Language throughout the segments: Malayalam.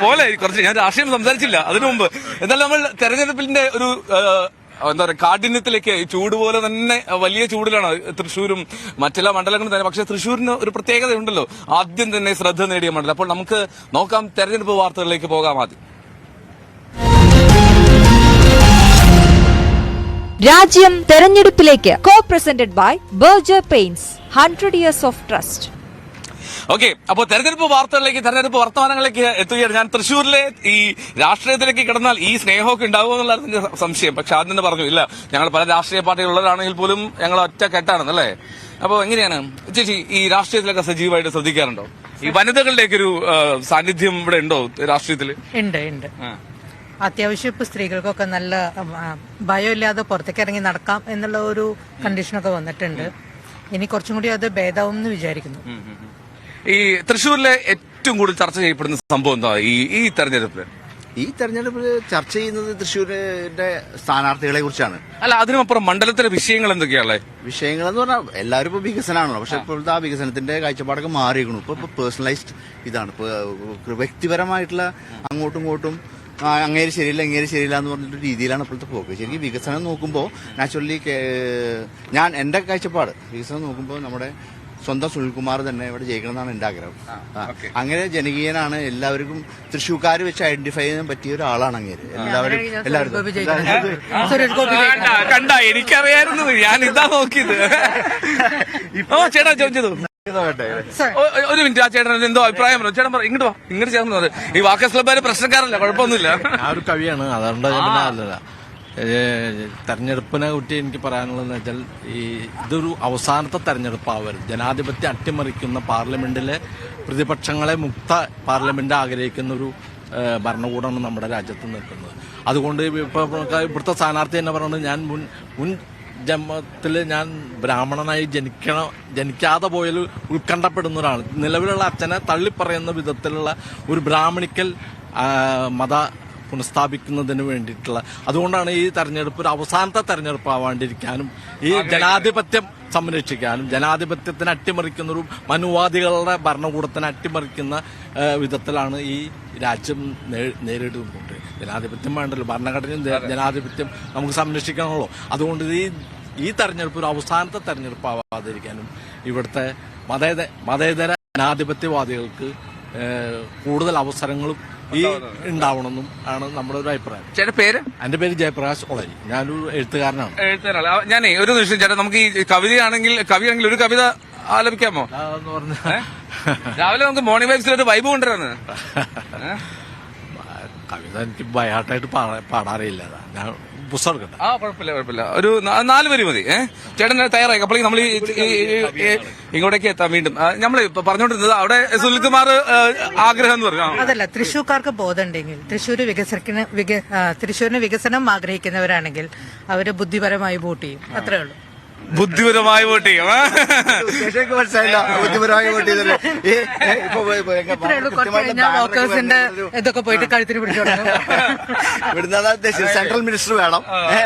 പോലെ കുറച്ച് ഞാൻ രാഷ്ട്രീയം സംസാരിച്ചില്ല അതിനു മുമ്പ്. എന്നാലും നമ്മൾ തെരഞ്ഞെടുപ്പിന്റെ ഒരു എന്താ പറയുക കാഠിന്യത്തിലേക്ക് ചൂട് പോലെ തന്നെ വലിയ ചൂടിലാണ് തൃശ്ശൂരും മറ്റെല്ലാ മണ്ഡലങ്ങളും തന്നെ. പക്ഷെ തൃശ്ശൂരിന് ഒരു പ്രത്യേകത ഉണ്ടല്ലോ, ആദ്യം തന്നെ ശ്രദ്ധ നേടിയ മണ്ഡലം. അപ്പോൾ നമുക്ക് നോക്കാം, തെരഞ്ഞെടുപ്പ് വാർത്തകളിലേക്ക് പോകാം. ആദ്യം രാജ്യം തെരഞ്ഞെടുപ്പിലേക്ക്. Co presented by Berger paints, 100 years of trust. ഓക്കെ, അപ്പോൾ തെരഞ്ഞെടുപ്പ് വാർത്തകളിലേക്ക്, തെരഞ്ഞെടുപ്പ് വർത്തമാനങ്ങളിലേക്ക് എത്തുകയാണ്. ഞാൻ തൃശ്ശൂരിലെ ഈ രാഷ്ട്രീയത്തിലേക്ക് കിടന്നാൽ ഈ സ്നേഹമൊക്കെ ഉണ്ടാവുമോ എന്നുള്ളതിന്റെ സംശയം. പക്ഷെ ആദ്യം തന്നെ പറഞ്ഞു, ഇല്ല, ഞങ്ങൾ പല രാഷ്ട്രീയ പാർട്ടികളുള്ളവരാണെങ്കിൽ പോലും ഞങ്ങൾ ഒറ്റ കെട്ടാണെന്നല്ലേ. അപ്പോൾ എങ്ങനെയാണ് ചേച്ചി ഈ രാഷ്ട്രീയത്തിലൊക്കെ സജീവമായിട്ട് ശ്രദ്ധിക്കാറുണ്ടോ? ഈ വനിതകളുടെയൊക്കെ ഒരു സാന്നിധ്യം ഇവിടെ ഉണ്ടോ രാഷ്ട്രീയത്തിൽ? ഉണ്ട്. അത്യാവശ്യം ഇപ്പൊ സ്ത്രീകൾക്കൊക്കെ നല്ല ഭയമില്ലാതെ പുറത്തേക്ക് ഇറങ്ങി നടക്കാം എന്നുള്ള ഒരു കണ്ടീഷനൊക്കെ വന്നിട്ടുണ്ട്. ഇനി കുറച്ചും കൂടി അത് ഭേദാവും എന്ന് വിചാരിക്കുന്നു. ഈ തൃശ്ശൂരിലെ ഏറ്റവും കൂടുതൽ ചർച്ച ചെയ്യപ്പെടുന്ന സംഭവം എന്താ ഈ തെരഞ്ഞെടുപ്പിൽ? ഈ തെരഞ്ഞെടുപ്പിൽ ചർച്ച ചെയ്യുന്നത് തൃശ്ശൂരിന്റെ സ്ഥാനാർത്ഥികളെ കുറിച്ചാണ്. അല്ല, അതിനുമപ്പുറം മണ്ഡലത്തിലെ വിഷയങ്ങൾ എന്തൊക്കെയാണല്ലേ? വിഷയങ്ങൾ എന്ന് പറഞ്ഞാൽ എല്ലാവരും ഇപ്പൊ വികസനമാണല്ലോ. പക്ഷെ ഇപ്പോഴത്തെ ആ വികസനത്തിന്റെ കാഴ്ചപ്പാടൊക്കെ മാറിയിരിക്കണു. ഇപ്പൊ പേഴ്സണലൈസ്ഡ് ഇതാണ്. ഇപ്പൊ വ്യക്തിപരമായിട്ടുള്ള അങ്ങോട്ടും ഇങ്ങോട്ടും അങ്ങേര് ശരിയില്ല ഇങ്ങേര് ശരിയില്ല എന്ന് പറഞ്ഞിട്ട് രീതിയിലാണ് ഇപ്പോഴത്തെ പോക്ക്. ശരിക്കും വികസനം നോക്കുമ്പോൾ നാച്ചുറലി ഞാൻ എന്റെ കാഴ്ചപ്പാട് വികസനം നോക്കുമ്പോൾ നമ്മുടെ സ്വന്തം സുനിൽകുമാർ തന്നെ ഇവിടെ ജയിക്കണമെന്നാണ് എന്റെ ആഗ്രഹം. അങ്ങനെ ജനകീയനാണ്, എല്ലാവർക്കും തൃശ്ശൂർക്കാർ വെച്ച് ഐഡന്റിഫൈ ചെയ്യാൻ പറ്റിയ ഒരാളാണ് അങ്ങേര്. എല്ലാവരും കണ്ട, എനിക്കറിയായിരുന്നു, ഞാൻ ഇതാ നോക്കിയത്. ചേട്ടാ ചോദിച്ചത് ഒരു മിനിറ്റ്, ആ ചേട്ടൻ എന്തോ അഭിപ്രായം പറഞ്ഞു. ചേട്ടൻ ഇങ്ങോട്ട് വാ, ഇങ്ങോട്ട് ചേർന്നത്. ഈ വാക്കേഴ്സ് ക്ലബ്ബാര് പ്രശ്നക്കാരല്ല, കുഴപ്പമൊന്നുമില്ല. ആ ഒരു കവിയാണ്, അതുകൊണ്ട് അല്ലല്ല. തെരഞ്ഞെടുപ്പിനെ കുറിച്ച് എനിക്ക് പറയാനുള്ളതെന്ന് വെച്ചാൽ ഇതൊരു അവസാനത്തെ തെരഞ്ഞെടുപ്പാവരുത്. ജനാധിപത്യം അട്ടിമറിക്കുന്ന പാർലമെന്റിലെ പ്രതിപക്ഷങ്ങളെ മുക്ത പാർലമെന്റ് ആഗ്രഹിക്കുന്ന ഒരു ഭരണകൂടമാണ് നമ്മുടെ രാജ്യത്ത് നിൽക്കുന്നത്. അതുകൊണ്ട് ഇപ്പൊ ഇവിടുത്തെ സ്ഥാനാർത്ഥി തന്നെ പറയുന്നത്, ഞാൻ മുൻ ജന്മത്തിൽ ഞാൻ ബ്രാഹ്മണനായി ജനിക്കാതെ പോയാൽ ഉത്കണ്ഠപ്പെടുന്ന ഒരാൾ. നിലവിലുള്ള അച്ഛനെ തള്ളിപ്പറയുന്ന വിധത്തിലുള്ള ഒരു ബ്രാഹ്മണിക്കൽ മത പുനഃസ്ഥാപിക്കുന്നതിന് വേണ്ടിയിട്ടുള്ള, അതുകൊണ്ടാണ് ഈ തെരഞ്ഞെടുപ്പ് ഒരു അവസാനത്തെ തെരഞ്ഞെടുപ്പ് ആവാണ്ടിരിക്കാനും ഈ ജനാധിപത്യം സംരക്ഷിക്കാനും ജനാധിപത്യത്തിന് അട്ടിമറിക്കുന്ന ഒരു മനുവാദികളുടെ ഭരണകൂടത്തിനെ അട്ടിമറിക്കുന്ന വിധത്തിലാണ് ഈ രാജ്യം നേരിടുന്നുണ്ട്. ജനാധിപത്യം വേണ്ടല്ലോ, ഭരണഘടനയും ജനാധിപത്യം നമുക്ക് സംരക്ഷിക്കണമല്ലോ. അതുകൊണ്ട് ഈ തെരഞ്ഞെടുപ്പ് ഒരു അവസാനത്തെ തെരഞ്ഞെടുപ്പ് ആവാതിരിക്കാനും ഇവിടുത്തെ മതേതര ജനാധിപത്യവാദികൾക്ക് കൂടുതൽ അവസരങ്ങളും ഉണ്ടാവണമെന്നും ആണ് നമ്മുടെ ഒരു അഭിപ്രായം. ചേട്ടൻ പേര്? എന്റെ പേര് ജയപ്രകാശ് ഒളരി, ഞാനൊരു എഴുത്തുകാരനാണ്. ഞാനേ ഒരു നിമിഷം ചേട്ടാ, നമുക്ക് ഈ കവിയാണെങ്കിൽ ഒരു കവിത ആലപിക്കാമോ? എന്ന് പറഞ്ഞാൽ രാവിലെ നമുക്ക് മോർണിംഗ് വൈബ്സിൽ ഒരു വൈബ് കൊണ്ടുവരാന്ന്. കവിത എനിക്ക് ബൈഹാർട്ടായിട്ട് പാടാറിയില്ല, ഞാൻ പുസ്തകം എടുക്കട്ടെ. കുഴപ്പമില്ല, ഒരു 4 വരി മതി. ചേട്ടൻ തയ്യാറായി. അപ്പോഴേക്കും നമ്മൾ ഇങ്ങോട്ടേക്ക് എത്താം. വീണ്ടും നമ്മൾ പറഞ്ഞുകൊണ്ടിരുന്നത് അവിടെ സുനിൽകുമാർ ആഗ്രഹം എന്ന് പറഞ്ഞു. അതല്ല, തൃശ്ശൂർക്കാർക്ക് ബോധമുണ്ടെങ്കിൽ തൃശ്ശൂരിന് വികസനം ആഗ്രഹിക്കുന്നവരാണെങ്കിൽ അവര് ബുദ്ധിപരമായി വോട്ട് ചെയ്യും, അത്രേ ഉള്ളൂ. ബുദ്ധിപരമായി വോട്ട് ചെയ്യും. മനസ്സിലായില്ല, ബുദ്ധിപരമായി വോട്ട് ചെയ്തത്. ഇതൊക്കെ പോയിട്ട് കഴുത്തിന് പിടിച്ചോളാം. സെൻട്രൽ മിനിസ്റ്റർ വേണം.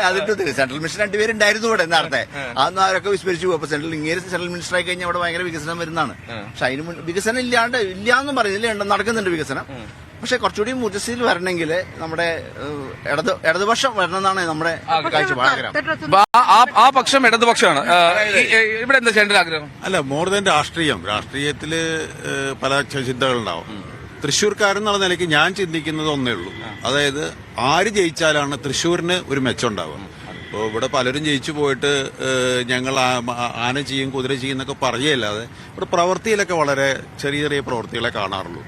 അതിട്ട് സെൻട്രൽ മിനിസ്റ്റർ 2 പേരുണ്ടായിരുന്നു ഇവിടെ നേരത്തെ. അതൊന്നും അവരൊക്കെ വിസ്മരിച്ചു പോകും. അപ്പൊ സെൻട്രൽ മിനിസ്റ്റർ ആയി കഴിഞ്ഞാൽ അവിടെ ഭയങ്കര വികസനം വരുന്നതാണ്. പക്ഷെ അതിന് വികസനം ഇല്ലാന്നും പറയുന്നില്ല, നടക്കുന്നുണ്ട് വികസനം. പക്ഷെ കുറച്ചുകൂടി മുജസ്സിൽ വരണമെങ്കിൽ നമ്മുടെ ഇടതുപക്ഷം വരണമെന്നാണ് നമ്മുടെ കാഴ്ചപ്പാട്. ആ പക്ഷം ഇടതുപക്ഷമാണ്. ഇവിടെ എന്താ ചേട്ടന്റെ ആഗ്രഹം? അല്ല, മോർ ദാൻ രാഷ്ട്രീയത്തില് പല ചിന്തകളുണ്ടാവും. തൃശ്ശൂർക്കാരെന്നുള്ള നിലയ്ക്ക് ഞാൻ ചിന്തിക്കുന്നത് ഒന്നേ ഉള്ളൂ, അതായത് ആര് ജയിച്ചാലാണ് തൃശ്ശൂരിന് ഒരു മെച്ചം ഉണ്ടാവുക. ഇപ്പോൾ ഇവിടെ പലരും ജയിച്ചു പോയിട്ട് ഞങ്ങൾ ആന ചെയ്യും കുതിര ചെയ്യും എന്നൊക്കെ പറയുകയല്ലാതെ ഇവിടെ പ്രവൃത്തിയിലൊക്കെ വളരെ ചെറിയ പ്രവൃത്തികളെ കാണാറുള്ളൂ.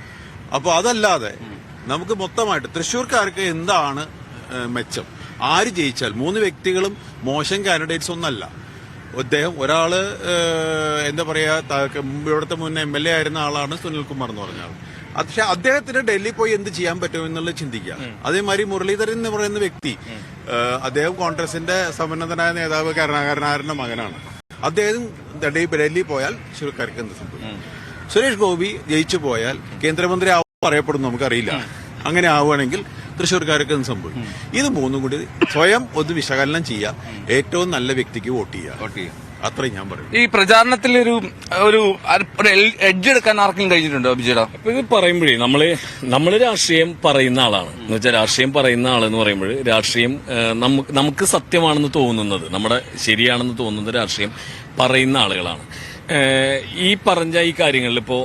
അപ്പോൾ അതല്ലാതെ നമുക്ക് മൊത്തമായിട്ട് തൃശ്ശൂർക്കാർക്ക് എന്താണ് മെച്ചം, ആര് ജയിച്ചാൽ, 3 വ്യക്തികളും മോശം കാൻഡിഡേറ്റ്സ് ഒന്നല്ല. ഒരാള് എന്താ പറയാ, ഇവിടുത്തെ മുൻ MLA ആയിരുന്ന ആളാണ് സുനിൽകുമാർ എന്ന് പറഞ്ഞ ആൾ. പക്ഷെ അദ്ദേഹത്തിന് ഡൽഹി പോയി എന്ത് ചെയ്യാൻ പറ്റുമെന്നുള്ളത് ചിന്തിക്കുക. അതേമാതിരി മുരളീധരൻ എന്ന് പറയുന്ന വ്യക്തി, അദ്ദേഹം കോൺഗ്രസിന്റെ സമുന്നതനായ നേതാവ് കരുണാകരനാരുടെ മകനാണ്. അദ്ദേഹം ഡൽഹി പോയാൽ തൃശ്ശൂർക്കാർക്ക് എന്ത് സംഭവിക്കും? സുരേഷ് ഗോപി ജയിച്ചു പോയാൽ കേന്ദ്രമന്ത്രി പറയപ്പെടുന്നു, നമുക്കറിയില്ല. അങ്ങനെ ആവുകയാണെങ്കിൽ തൃശ്ശൂർക്കാർക്ക് എന്ത് സംഭവിക്കും? ഇത് 3 കൂടി സ്വയം ഒന്ന് വിശകലനം ചെയ്യുക, ഏറ്റവും നല്ല വ്യക്തിക്ക് വോട്ട് ചെയ്യുക. അത്രയും ഞാൻ പറയും. ഈ പ്രചാരണത്തിൽ ഒരു എഡ്ജ് എടുക്കാൻ ആർക്കും കഴിഞ്ഞിട്ടുണ്ടോ അഭിജിയുടെ? അപ്പൊ ഇത് പറയുമ്പോഴേ നമ്മള് രാഷ്ട്രീയം പറയുന്ന ആളാണ് എന്ന് വെച്ചാൽ രാഷ്ട്രീയം പറയുന്ന ആളെന്ന് പറയുമ്പോൾ രാഷ്ട്രീയം നമുക്ക് സത്യമാണെന്ന് തോന്നുന്നത്, നമ്മുടെ ശരിയാണെന്ന് തോന്നുന്നത് രാഷ്ട്രീയം പറയുന്ന ആളുകളാണ്. ഈ പറഞ്ഞ ഈ കാര്യങ്ങളിൽ ഇപ്പോൾ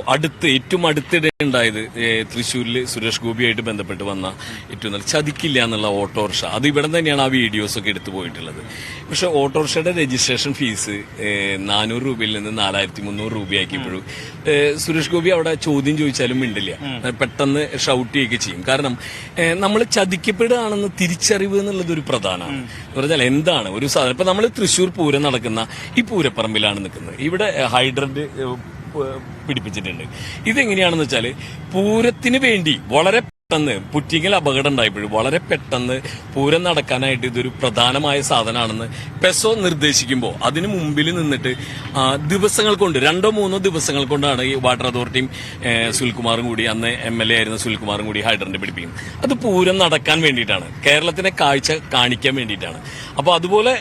ഏറ്റവും അടുത്തിടെ ഉണ്ടായത് തൃശ്ശൂരിൽ സുരേഷ് ഗോപിയായിട്ട് ബന്ധപ്പെട്ട് വന്ന ഏറ്റവും നല്ല ചതിക്കില്ല എന്നുള്ള ഓട്ടോറിക്ഷ, അത് ഇവിടെ തന്നെയാണ് ആ വീഡിയോസ് ഒക്കെ എടുത്തു പോയിട്ടുള്ളത്. പക്ഷെ ഓട്ടോറിക്ഷയുടെ രജിസ്ട്രേഷൻ ഫീസ് 400 രൂപയിൽ നിന്ന് 4300 രൂപയാക്കിയപ്പോഴും സുരേഷ് ഗോപി അവിടെ ചോദ്യം ചോദിച്ചാലും മിണ്ടില്ല, പെട്ടെന്ന് ഷൗട്ട് ചെയ്യുകയൊക്കെ ചെയ്യും. കാരണം നമ്മൾ ചതിക്കപ്പെടുകയാണെന്ന് തിരിച്ചറിവ് എന്നുള്ളത് ഒരു പ്രധാനമാണ്. എന്ന് പറഞ്ഞാൽ എന്താണ് ഒരു സാധനം, ഇപ്പൊ നമ്മൾ തൃശ്ശൂർ പൂരം നടക്കുന്ന ഈ പൂരപ്പറമ്പിലാണ് നിൽക്കുന്നത്, ഇവിടെ ഹൈഡ്രന്റ് പിടിപ്പിച്ചിട്ടുണ്ട്. ഇതെങ്ങനെയാണെന്ന് വെച്ചാൽ പൂരത്തിന് വേണ്ടി വളരെ പെട്ടെന്ന് പുറ്റിങ്ങൽ അപകടം ഉണ്ടായപ്പോഴും വളരെ പെട്ടെന്ന് പൂരം നടക്കാനായിട്ട് ഇതൊരു പ്രധാനമായ സാധനമാണെന്ന് പെസോ നിർദ്ദേശിക്കുമ്പോൾ അതിന് മുമ്പിൽ നിന്നിട്ട് ദിവസങ്ങൾ കൊണ്ട് 2-3 ദിവസങ്ങൾ കൊണ്ടാണ് ഈ വാട്ടർ അതോറിറ്റിയും സുനിൽകുമാറും കൂടി, അന്ന് MLA ആയിരുന്ന സുനിൽകുമാറും കൂടി ഹൈഡ്രന്റ് പിടിപ്പിക്കും. അത് പൂരം നടക്കാൻ വേണ്ടിയിട്ടാണ്, കേരളത്തിനെ കാഴ്ച കാണിക്കാൻ വേണ്ടിയിട്ടാണ്. അപ്പൊ അതുപോലെ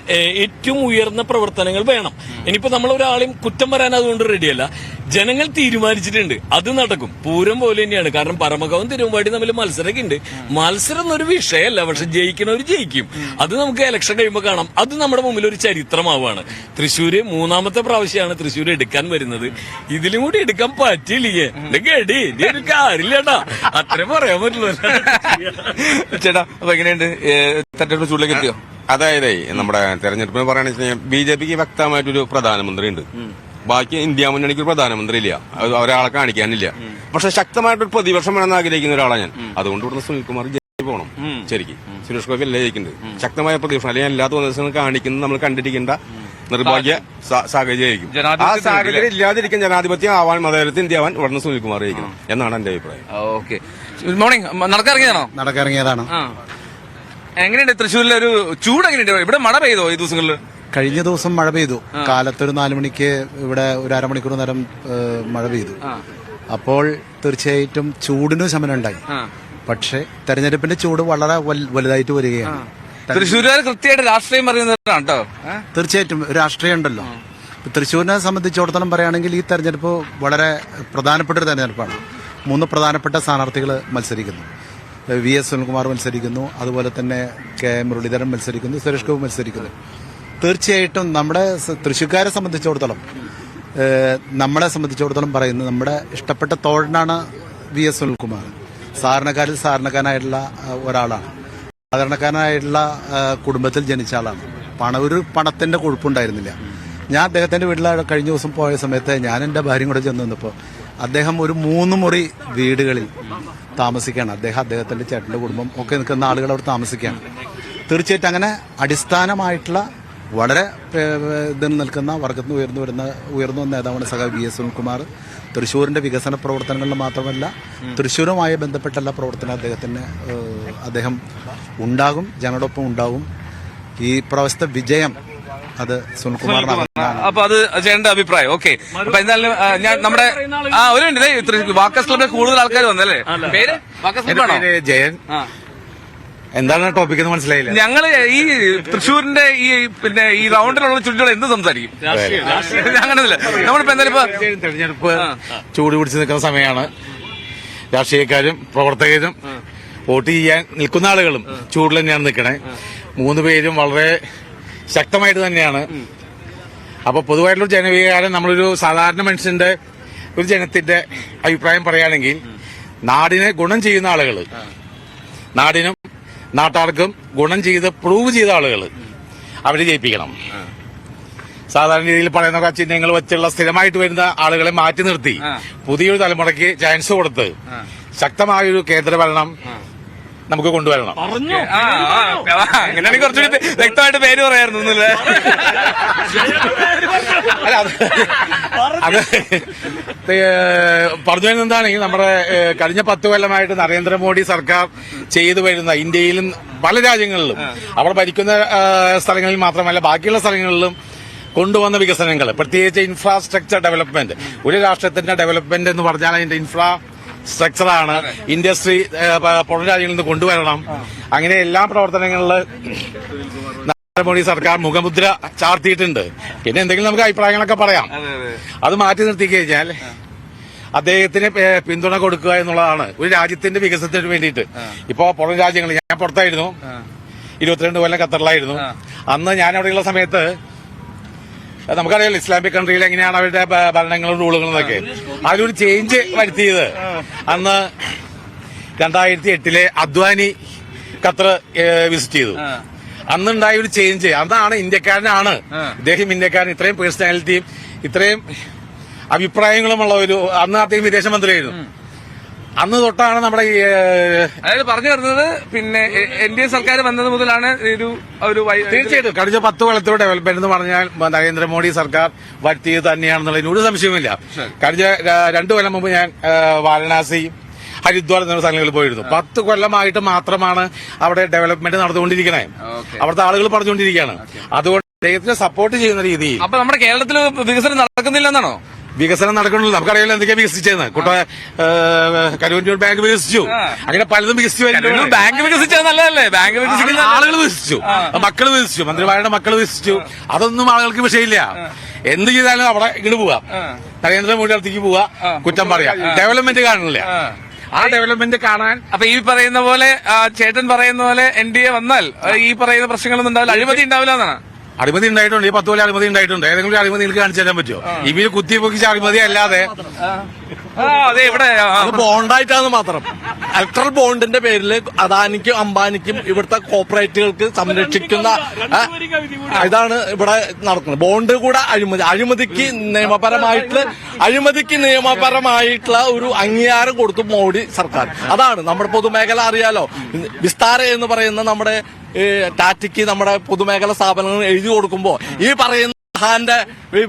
ഏറ്റവും ഉയർന്ന പ്രവർത്തനങ്ങൾ വേണം. ഇനിയിപ്പോ നമ്മൾ ഒരാളെയും കുറ്റം പറയാൻ അതുകൊണ്ട് റെഡിയല്ല. ജനങ്ങൾ തീരുമാനിച്ചിട്ടുണ്ട്, അത് നടക്കും. പൂരം പോലെ തന്നെയാണ്. കാരണം പരമകവും തിരുവമ്പാടി തമ്മിൽ മത്സരമൊക്കെ ഉണ്ട്. മത്സരം എന്നൊരു വിഷയമല്ല, പക്ഷെ ജയിക്കണവർ ജയിക്കും. അത് നമുക്ക് ഇലക്ഷൻ കഴിയുമ്പോൾ കാണാം. അത് നമ്മുടെ മുമ്പിൽ ഒരു ചരിത്രമാവാണ്. തൃശ്ശൂര് 3ാമത്തെ പ്രാവശ്യമാണ് തൃശ്ശൂർ എടുക്കാൻ വരുന്നത്. ഇതിലും കൂടി എടുക്കാൻ പറ്റില്ലേ? ഗഡി ഇനി ഒരു കാര്യമില്ലേട്ടാ, അത്രേ പറയാൻ പറ്റുള്ളൂ. ചേട്ടാ അപ്പൊ എങ്ങനെയുണ്ട് തെരഞ്ഞെടുപ്പ് ചൂടിലേക്ക് എത്തിയോ? അതായത് നമ്മുടെ തെരഞ്ഞെടുപ്പിന് പറയുകയാണെന്ന് വെച്ച് കഴിഞ്ഞാൽ BJPക്ക് വ്യക്തമായിട്ടൊരു പ്രധാനമന്ത്രി ഉണ്ട്, ബാക്കി ഇന്ത്യ മുന്നണിക്ക് ഒരു പ്രധാനമന്ത്രി ഇല്ല, ഒരാളെ കാണിക്കാനില്ല. പക്ഷെ ശക്തമായിട്ടൊരു പ്രതിപക്ഷം വേണമെന്ന് ആഗ്രഹിക്കുന്ന ഒരാളാണ് ഞാൻ. അതുകൊണ്ട് ഇവിടുന്ന് സുനിൽകുമാർ ജയിച്ചു പോകണം. ശരിക്കും സുരേഷ് ഗോപി അല്ലേ ജയിക്കുന്നത്? ശക്തമായ പ്രതിപക്ഷം, അല്ലെങ്കിൽ എല്ലാ തോന്നുന്ന കാണിക്കുന്നത് നമ്മൾ കണ്ടിരിക്കേണ്ട നിർഭാഗ്യ സാഹചര്യമായിരിക്കും. ആ സാഹചര്യം ഇല്ലാതിരിക്കാൻ ജനാധിപത്യം ആവാൻ, മതേതരത്തിൽ ഇന്ത്യ ആവാൻ ഇവിടുന്ന് സുനിൽകുമാർ ജയിക്കണം എന്നാണ് എന്റെ അഭിപ്രായം. Okay, good morning. നടക്കാറിയാണോ? നടക്കിറങ്ങിയതാണ്. എങ്ങനെയുണ്ട് തൃശ്ശൂരിലെ ഒരു ചൂട്? എങ്ങനെയുണ്ട്? ഇവിടെ മഴ പെയ്തോ ഈ ദിവസങ്ങളിൽ? കഴിഞ്ഞ ദിവസം മഴ പെയ്തു. കാലത്തൊരു 4 മണിക്ക് ഇവിടെ ഒരു അരമണിക്കൂർ നേരം മഴ പെയ്തു. അപ്പോൾ തീർച്ചയായിട്ടും ചൂടിന് ശമനം ഉണ്ടായി. പക്ഷെ തെരഞ്ഞെടുപ്പിന്റെ ചൂട് വളരെ വലുതായിട്ട് വരികയാണ്. തൃശ്ശൂരുകാർ കൃത്യമായിട്ട് രാഷ്ട്രീയം പറയുന്നതാണ് കേട്ടോ. തീർച്ചയായിട്ടും രാഷ്ട്രീയം ഉണ്ടല്ലോ. തൃശ്ശൂരിനെ സംബന്ധിച്ചിടത്തോളം പറയുകയാണെങ്കിൽ ഈ തെരഞ്ഞെടുപ്പ് വളരെ പ്രധാനപ്പെട്ട ഒരു തെരഞ്ഞെടുപ്പാണ്. 3 പ്രധാനപ്പെട്ട സ്ഥാനാർത്ഥികൾ മത്സരിക്കുന്നു. VS സുനിൽകുമാർ മത്സരിക്കുന്നു, അതുപോലെ തന്നെ K മുരളീധരൻ മത്സരിക്കുന്നു, സുരേഷ് ഗോപി മത്സരിക്കുന്നു. തീർച്ചയായിട്ടും നമ്മുടെ തൃശ്ശൂർക്കാരെ സംബന്ധിച്ചിടത്തോളം, നമ്മളെ സംബന്ധിച്ചിടത്തോളം പറയുന്നത് നമ്മുടെ ഇഷ്ടപ്പെട്ട തോഴനാണ് VS സുനിൽകുമാർ. സാധാരണക്കാരായിട്ടുള്ള ഒരാളാണ്, സാധാരണക്കാരനായിട്ടുള്ള കുടുംബത്തിൽ ജനിച്ച ആളാണ്. ഒരു പണത്തിന്റെ കൊഴുപ്പുണ്ടായിരുന്നില്ല. ഞാൻ അദ്ദേഹത്തിന്റെ വീട്ടിൽ കഴിഞ്ഞ ദിവസം പോയ സമയത്ത് ഞാൻ എന്റെ ഭാര്യയും കൂടെ ചെന്ന് നിന്നപ്പോൾ അദ്ദേഹം ഒരു 3 മുറി വീടുകളിൽ താമസിക്കുകയാണ്. അദ്ദേഹത്തിന്റെ ചേട്ടന്റെ കുടുംബം ഒക്കെ നിൽക്കുന്ന ആളുകൾ അവിടെ താമസിക്കുകയാണ്. തീർച്ചയായിട്ടും അങ്ങനെ അടിസ്ഥാനമായിട്ടുള്ള വളരെ ഇതിൽ നിൽക്കുന്ന വർഗത്തിന് ഉയർന്നു വന്ന നേതാവാണ് സഖാവ് VS സുനിൽകുമാർ. തൃശ്ശൂരിന്റെ വികസന പ്രവർത്തനങ്ങളിൽ മാത്രമല്ല തൃശ്ശൂരുമായി ബന്ധപ്പെട്ട എല്ലാ പ്രവർത്തനം അദ്ദേഹം ഉണ്ടാകും, ജനങ്ങളോടൊപ്പം ഉണ്ടാകും. ഈ പ്രാവശ്യത്തെ വിജയം അത് സുനിൽകുമാറിനാണ്. അപ്പൊ അത് ചേട്ടന്റെ അഭിപ്രായം. ഓക്കെ, അപ്പൊ എന്തായാലും ഞാൻ നമ്മുടെ ഒരു മിനിറ്റ്, വാക്കസ് ക്ലബിലെ കൂടുതൽ ആൾക്കാർ വന്നല്ലേ? പേര് വാക്കസ് ക്ലബാണോ? ജയൻ. എന്താണ് ടോപ്പിക് എന്ന് മനസ്സിലായില്ല. ഞങ്ങള് ഈ തൃശ്ശൂരിന്റെ ഈ റൗണ്ടിലുള്ള ചുറ്റുകൾ എന്ത് സംസാരിക്കും? അങ്ങനെയല്ല, നമ്മളിപ്പോ എന്തായാലും തെരഞ്ഞെടുപ്പ് ചൂട് പിടിച്ച് നിൽക്കുന്ന സമയമാണ്. രാഷ്ട്രീയക്കാരും പ്രവർത്തകരും വോട്ട് ചെയ്യാൻ നിൽക്കുന്ന ആളുകളും ചൂടിൽ തന്നെയാണ് നിൽക്കണേ. 3 പേരും വളരെ ശക്തമായിട്ട് തന്നെയാണ്. അപ്പൊ പൊതുവായിട്ടുള്ള ജനവികാരം, നമ്മളൊരു സാധാരണ മനുഷ്യന്റെ ഒരു ജനത്തിന്റെ അഭിപ്രായം പറയുകയാണെങ്കിൽ നാടിനെ ഗുണം ചെയ്യുന്ന ആളുകൾ, നാടിനും നാട്ടാർക്കും ഗുണം പ്രൂവ് ചെയ്ത ആളുകൾ അവരെ ജയിപ്പിക്കണം. സാധാരണ രീതിയിൽ പറയുന്ന ചിഹ്നങ്ങൾ വെച്ചുള്ള സ്ഥിരമായിട്ട് വരുന്ന ആളുകളെ മാറ്റി നിർത്തി പുതിയൊരു തലമുറയ്ക്ക് ചാൻസ് കൊടുത്ത് ശക്തമായൊരു കേന്ദ്രഭരണം നമുക്ക് കൊണ്ടുവരണം. അങ്ങനെയാണെങ്കിൽ കുറച്ചുകൂടി വ്യക്തമായിട്ട് പേര് പറയായിരുന്നു. അത് പറഞ്ഞു വരുന്നതാണെങ്കിൽ നമ്മുടെ കഴിഞ്ഞ 10 കൊല്ലമായിട്ട് നരേന്ദ്രമോദി സർക്കാർ ചെയ്തു വരുന്ന ഇന്ത്യയിലും പല രാജ്യങ്ങളിലും അവർ ഭരിക്കുന്ന സ്ഥലങ്ങളിൽ മാത്രമല്ല ബാക്കിയുള്ള സ്ഥലങ്ങളിലും കൊണ്ടുവന്ന വികസനങ്ങൾ, പ്രത്യേകിച്ച് ഇൻഫ്രാസ്ട്രക്ചർ ഡെവലപ്മെന്റ്. ഒരു രാഷ്ട്രത്തിന്റെ ഡെവലപ്മെന്റ് എന്ന് പറഞ്ഞാൽ അതിന്റെ ഇൻഫ്രാസ്ട്രക്ചറാണ്. ഇൻഡസ്ട്രി പുറം രാജ്യങ്ങളിൽ നിന്ന് കൊണ്ടുവരണം. അങ്ങനെ എല്ലാ പ്രവർത്തനങ്ങളിലും നരേന്ദ്രമോദി സർക്കാർ മുഖമുദ്ര ചാർത്തിയിട്ടുണ്ട്. പിന്നെ എന്തെങ്കിലും നമുക്ക് അഭിപ്രായങ്ങളൊക്കെ പറയാം. അത് മാറ്റി നിർത്തി കഴിഞ്ഞാൽ അദ്ദേഹത്തിന് പിന്തുണ കൊടുക്കുക എന്നുള്ളതാണ് ഒരു രാജ്യത്തിന്റെ വികസനത്തിന് വേണ്ടിയിട്ട്. ഇപ്പോ പുറം രാജ്യങ്ങൾ, ഞാൻ പുറത്തായിരുന്നു, 22 കൊല്ലം ഖത്തറിലായിരുന്നു. അന്ന് ഞാൻ അവിടെയുള്ള സമയത്ത് നമുക്കറിയാലോ ഇസ്ലാമിക് കൺട്രിയിൽ എങ്ങനെയാണ് അവരുടെ ഭരണങ്ങളും റൂളുകളും എന്നൊക്കെ. അതിലൊരു ചേഞ്ച് വരുത്തിയത് അന്ന് 2008 അദ്വാനി ഖത്തർ വിസിറ്റ് ചെയ്തു. അന്നുണ്ടായ ഒരു ചേഞ്ച്, അന്നാണ് ഇന്ത്യക്കാരനാണ് ഇദ്ദേഹം, ഇന്ത്യക്കാരൻ, ഇത്രയും പേഴ്സണാലിറ്റിയും ഇത്രയും അഭിപ്രായങ്ങളുമുള്ള ഒരു, അന്ന് അദ്ദേഹം വിദേശമന്ത്രിയായിരുന്നു. അന്ന് തൊട്ടാണ് നമ്മുടെ ഈ അതായത് പറഞ്ഞു വരുന്നത് പിന്നെ NDA സർക്കാർ വന്നത് മുതലാണ് തീർച്ചയായിട്ടും കഴിഞ്ഞ 10 കൊല്ലത്തെ ഡെവലപ്മെന്റ് എന്ന് പറഞ്ഞാൽ നരേന്ദ്രമോദി സർക്കാർ വരുത്തിയത് തന്നെയാണെന്നുള്ളതിന് ഒരു സംശയവുമില്ല. കഴിഞ്ഞ 2 കൊല്ലം മുമ്പ് ഞാൻ വാരണാസി, ഹരിദ്വാർ എന്ന സ്ഥലങ്ങളിൽ പോയിരുന്നു. 10 കൊല്ലമായിട്ട് മാത്രമാണ് അവിടെ ഡെവലപ്മെന്റ് നടന്നുകൊണ്ടിരിക്കണേ. അവിടുത്തെ ആളുകൾ പറഞ്ഞുകൊണ്ടിരിക്കുകയാണ്. അതുകൊണ്ട് അദ്ദേഹത്തിന് സപ്പോർട്ട് ചെയ്യുന്ന രീതിയിൽ. അപ്പൊ നമ്മുടെ കേരളത്തിൽ വികസനം നടക്കുന്നില്ല എന്നാണോ? വികസനം നടക്കണല്ലോ. നമുക്കറിയാലോ എന്തൊക്കെയാ വികസിച്ചതെന്ന്. കരൂർ ബാങ്ക് വികസിച്ചു, അങ്ങനെ പലതും വികസിച്ചു വരുന്നു. ബാങ്ക് വികസിച്ചത് നല്ലതല്ലേ? ബാങ്ക് വികസിക്കുന്ന ആളുകൾ വികസിച്ചു, മക്കൾ വികസിച്ചു, മന്ത്രിമാരുടെ മക്കൾ വികസിച്ചു. അതൊന്നും ആളുകൾക്ക് വിഷയമില്ല. എന്ത് ചെയ്താലും അവിടെ ഇങ്ങോട്ട് പോവാം, നരേന്ദ്രമോദി അടുത്തേക്ക് പോവാ, കുറ്റം പറയാം. ഡെവലപ്മെന്റ് കാണില്ല. ആ ഡെവലപ്മെന്റ് കാണാൻ അപ്പൊ ഈ പറയുന്ന പോലെ ചേട്ടൻ പറയുന്ന പോലെ NDA വന്നാൽ ഈ പറയുന്ന പ്രശ്നങ്ങളൊന്നും ഉണ്ടാവില്ല, അഴിമതി ഉണ്ടാവില്ല എന്നാണ്. അഴിമതി ഉണ്ടായിട്ടുണ്ട്. ഈ 10 കൊല്ലം അഴിമതി ഉണ്ടായിട്ടുണ്ട്. ഏതെങ്കിലും അഴിമതി നിങ്ങൾക്ക് കാണിച്ചു തരാൻ പറ്റുമോ? ഇവര് കുത്തിപ്പൊക്കിച്ച അഴിമതി അല്ലാതെ അതെ, ഇവിടെ അത് ബോണ്ടായിട്ടാണ് മാത്രം. ഇലക്ട്രൽ ബോണ്ടിന്റെ പേരിൽ അദാനിക്കും അംബാനിക്കും ഇവിടുത്തെ കോർപ്പറേറ്റുകൾക്ക് സംരക്ഷിക്കുന്ന ഇതാണ് ഇവിടെ നടക്കുന്നത്. ബോണ്ട് കൂടെ അഴിമതിക്ക് നിയമപരമായിട്ടുള്ള ഒരു അംഗീകാരം കൊടുത്തു മോഡി സർക്കാർ. അതാണ് നമ്മുടെ പൊതുമേഖല അറിയാലോ. വിസ്താര എന്ന് പറയുന്ന നമ്മുടെ ടാറ്റയ്ക്ക് നമ്മുടെ പൊതുമേഖല സ്ഥാപനങ്ങൾ എഴുതി കൊടുക്കുമ്പോ ഈ പറയുന്ന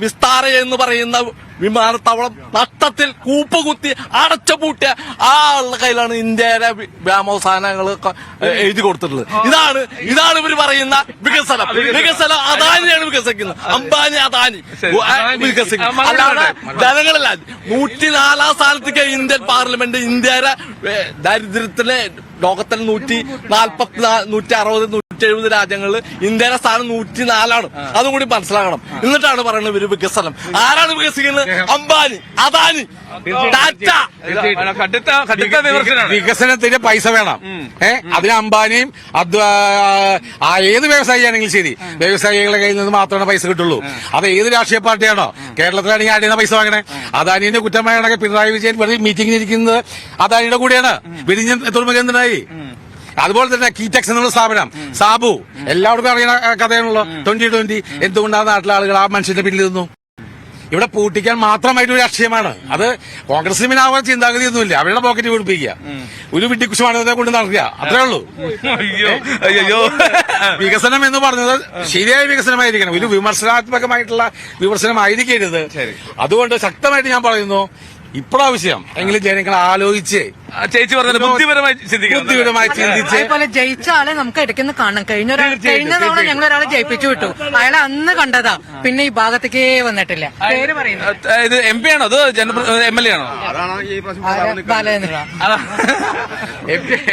വിസ്താര എന്ന് പറയുന്ന വിമാനത്താവളം നഷ്ടത്തിൽ കൂപ്പുകുത്തി അടച്ചുപൂട്ടിയ ആളുടെ കയ്യിലാണ് ഇന്ത്യയിലെ വ്യോമസാധനങ്ങൾ എഴുതി കൊടുത്തിട്ടുള്ളത്. ഇതാണ് ഇവർ പറയുന്ന വികസനം. അദാനിയാണ് വികസിക്കുന്നത്, അംബാനി അദാനി വികസിക്കുന്നത്, അല്ലാതെ ജനങ്ങളല്ല. 104 സ്ഥാനത്തേക്ക് ഇന്ത്യൻ പാർലമെന്റ് ഇന്ത്യയുടെ ദാരിദ്ര്യത്തിലെ ലോകത്തിലെ 160, 170 രാജ്യങ്ങളിൽ ഇന്ത്യയുടെ സ്ഥാനം 104. അതും കൂടി മനസ്സിലാക്കണം. എന്നിട്ടാണ് പറയുന്നത് ഇവര് വികസനം. ആരാണ് വികസിക്കുന്നത്? അംബാനി, അദാനി, ടാറ്റ. വികസനത്തിന് പൈസ വേണം. അതിന് അംബാനിയും ഏത് വ്യവസായിയാണെങ്കിലും ശരി, വ്യവസായികളുടെ കയ്യിൽ നിന്ന് മാത്രമേ പൈസ കിട്ടുള്ളൂ. അത് ഏത് രാഷ്ട്രീയ പാർട്ടിയാണോ? കേരളത്തിലാണെങ്കിൽ ആരുടെയാണ് പൈസ വാങ്ങണേ? അദാനിന്റെ കുറ്റമാണെങ്കിൽ പിണറായി വിജയൻ മീറ്റിംഗിൽ ഇരിക്കുന്നത് അദാനിയുടെ കൂടെയാണ്. വിരിഞ്ഞ തുറമുഖനായി. അതുപോലെ തന്നെ കീറ്റക്സ് എന്നുള്ള സ്ഥാപനം, സാബു, എല്ലാവർക്കും അറിയുന്ന കഥയാണല്ലോ. 2020 എന്തുകൊണ്ടാണ് നാട്ടിലെ ആളുകൾ ആ മനുഷ്യന്റെ പിന്നിൽ നിന്നു? ഇവിടെ പൂട്ടിക്കാൻ മാത്രമായിട്ടൊരു രാഷ്ട്രീയമാണ് അത്. കോൺഗ്രസിനാവാൻ ചിന്താഗതിയൊന്നുമില്ല. അവരുടെ പോക്കറ്റ് പിടിപ്പിക്കുക, ഒരു വിഡ്ഢിക്കുശമാനത്തെ കൊണ്ട് നടക്കുക, അത്രേ ഉള്ളൂ. വികസനം എന്ന് പറഞ്ഞത് ശരിയായ വികസനമായിരിക്കണം, ഒരു വിമർശനാത്മകമായിട്ടുള്ള വിമർശനമായിരിക്കരുത്. അതുകൊണ്ട് ശക്തമായിട്ട് ഞാൻ പറയുന്നു, ഇപ്രാവശ്യം എങ്കിലും ജനങ്ങൾ ആലോചിച്ച് ചേച്ചി പറഞ്ഞത് ബുദ്ധിപരമായി ചിന്തിച്ച് അതേപോലെ ജയിച്ച ആളെ നമുക്ക് ഇടയ്ക്കൊന്ന് കാണാം. കഴിഞ്ഞ തവണ ഞങ്ങൾ ഒരാളെ ജയിപ്പിച്ചു വിട്ടു. അയാളെ അന്ന് കണ്ടതാ, പിന്നെ ഈ ഭാഗത്തേക്കേ വന്നിട്ടില്ല. പേര് പറയുന്നത് ഇത് MP ആണോ അതോ MLA ആണോ? ബാലേന്ദ്ര.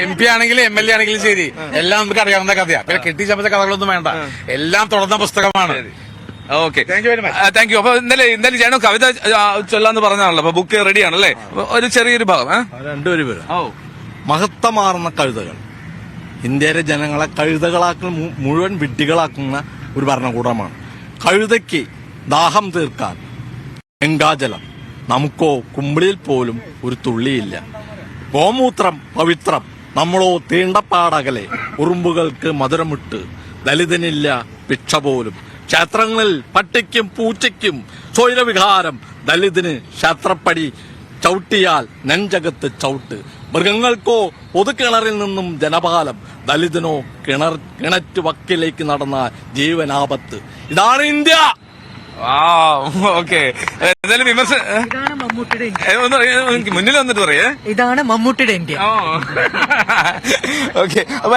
MP ആണെങ്കിലും MLA ആണെങ്കിലും ശരി, എല്ലാം നമുക്ക് അറിയാവുന്ന കഥയാണ്. പിന്നെ കെട്ടിച്ചമച്ച കഥകളൊന്നും വേണ്ട, എല്ലാം തുറന്ന പുസ്തകമാണ്. Okay, thank you. അപ്പൊ ഇന്നലെ ചേട്ടൻ കവിത ചൊല്ലാന്ന് പറഞ്ഞാണല്ലോ, അപ്പൊ ബുക്ക് റെഡിയാണല്ലേ? ഒരു ചെറിയൊരു ഭാഗം രണ്ടുപേരും മഹത്തമാർന്ന കഴുതകൾ. ഇന്ത്യയിലെ ജനങ്ങളെ മുഴുവൻ വിഡ്ഢികളാക്കുന്ന ഒരു ഭരണകൂടമാണ്. കഴുതയ്ക്ക് ദാഹം തീർക്കാൻ ഗംഗാജലം, നമുക്കോ കുമ്പിളിയിൽ പോലും ഒരു തുള്ളിയില്ല. ഗോമൂത്രം പവിത്രം, നമ്മളോ തീണ്ടപ്പാടകലെ. ഉറുമ്പുകൾക്ക് മധുരമിട്ട്, ദലിതനില്ല ഭിക്ഷ പോലും. ക്ഷേത്രങ്ങളിൽ പട്ടിക്കും പൂച്ചയ്ക്കും സ്വൈരവിഹാരം, ദലിതിന് ക്ഷേത്രപ്പടി ചവിട്ടിയാൽ നെഞ്ചകത്ത് ചവിട്ട്. മൃഗങ്ങൾക്കോ പൊതുകിണറിൽ നിന്നും ജനപാലം, ദലിതിനോ കിണറ്റ് വക്കിലേക്ക് നടന്നാൽ ജീവനാപത്ത്. ഇതാണ് ഇന്ത്യ. ഓക്കെ, എന്തായാലും ഇതാണ് മമ്മൂട്ടിയുടെ ഇന്ത്യ. മുന്നിൽ വന്നിട്ട് പറയേ, ഇതാണ് മമ്മൂട്ടിയുടെ ഇന്ത്യ. ഓക്കെ, അപ്പൊ